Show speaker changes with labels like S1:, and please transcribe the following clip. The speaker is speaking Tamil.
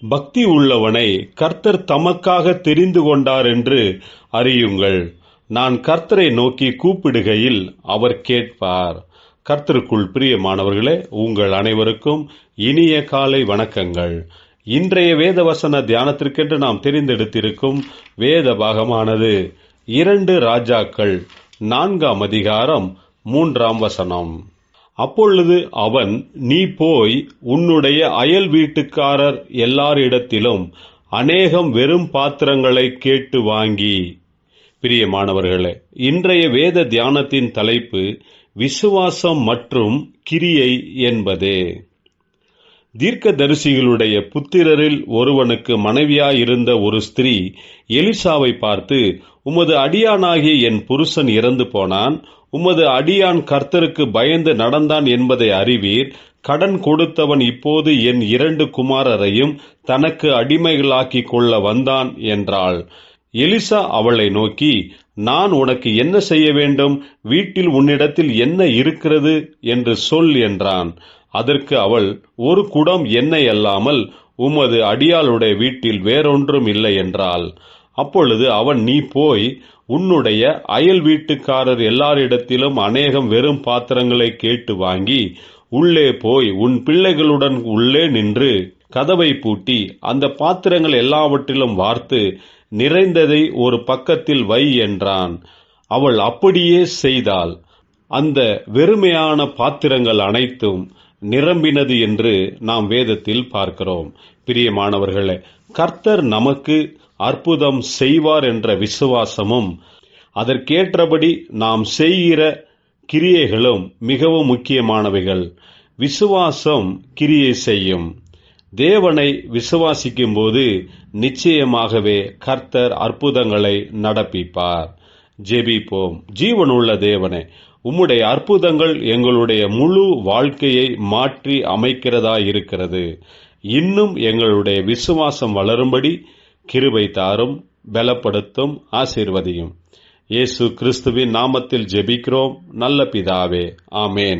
S1: பக்தி உள்ளவனை கர்த்தர் தமக்காக தெரிந்து கொண்டார் என்று அறியுங்கள். நான் கர்த்தரை நோக்கி கூப்பிடுகையில் அவர் கேட்பார். கர்த்தருக்குள் பிரியமானவர்களே, உங்கள் அனைவருக்கும் இனிய காலை வணக்கங்கள். இன்றைய வேதவசன தியானத்திற்கென்று நாம் தெரிந்தெடுத்திருக்கும் வேத பாகமானது 2 ராஜாக்கள் 4ஆம் அதிகாரம் 3ஆம் வசனம். அப்பொழுது அவன், நீ போய் உன்னுடைய அயல் வீட்டுக்காரர் எல்லாரிடத்திலும் அநேகம் வெறும் பாத்திரங்களை கேட்டு வாங்கி. பிரியமானவர்களே, இன்றைய வேத தியானத்தின் தலைப்பு விசுவாசம் மற்றும் கிரியை என்பதே. தீர்க்கதரிசிகளுடைய புத்திரரில் ஒருவனுக்கு மனைவியாயிருந்த ஒரு ஸ்திரீ எலிசாவை பார்த்து, உமது அடியானாகிய என் புருஷன் இறந்து போனான், உமது அடியான் கர்த்தருக்கு பயந்து நடந்தான் என்பதை அறிவீர். கடன் கொடுத்தவன் இப்போது என் 2 குமாரரையும் தனக்கு அடிமைகளாக்கிக் கொள்ள வந்தான் என்றாள். எலிசா அவளை நோக்கி, நான் உனக்கு என்ன செய்ய வேண்டும்? வீட்டில் உன்னிடத்தில் என்ன இருக்கிறது என்று சொல் என்றான். அதற்கு அவள், ஒரு குடம் எண்ணெய் அல்லாமல் உமது அடியாளுடைய வீட்டில் வேறொன்றும் இல்லை என்றாள். அப்பொழுது அவன், நீ போய் உன்னுடைய அயல் வீட்டுக்காரர் எல்லாரிடத்திலும் அநேகம் வெறும் பாத்திரங்களை கேட்டு வாங்கி, உள்ளே போய் உன் பிள்ளைகளுடன் உள்ளே நின்று கதவை பூட்டி அந்த பாத்திரங்கள் எல்லாவற்றிலும் வார்த்து நிறைந்ததை ஒரு பக்கத்தில் வை என்றான். அவள் அப்படியே செய்தாள். அந்த வெறுமையான பாத்திரங்கள் அனைத்தும் நிரம்பினது என்று நாம் வேதத்தில் பார்க்கிறோம். பிரியமானவர்களே, கர்த்தர் நமக்கு அற்புதம் செய்வார் என்ற விசுவாசமும் அதற்கேற்றபடி நாம் செய்கிற கிரியைகளும் மிகவும் முக்கியமானவைகள். விசுவாசம் கிரியை செய்யும். தேவனை விசுவாசிக்கும் போது நிச்சயமாகவே கர்த்தர் அற்புதங்களை நடப்பிப்பார். ஜெபிப்போம். ஜீவனுள்ள தேவனே, உம்முடைய அற்புதங்கள் எங்களுடைய முழு வாழ்க்கையை மாற்றி அமைக்கிறதா இருக்கிறது. இன்னும் எங்களுடைய விசுவாசம் வளரும்படி கிருபை தாரும், பலப்படுத்தும், ஆசீர்வதியும். இயேசு கிறிஸ்துவின் நாமத்தில் ஜெபிக்கிறோம் நல்ல பிதாவே. ஆமேன்.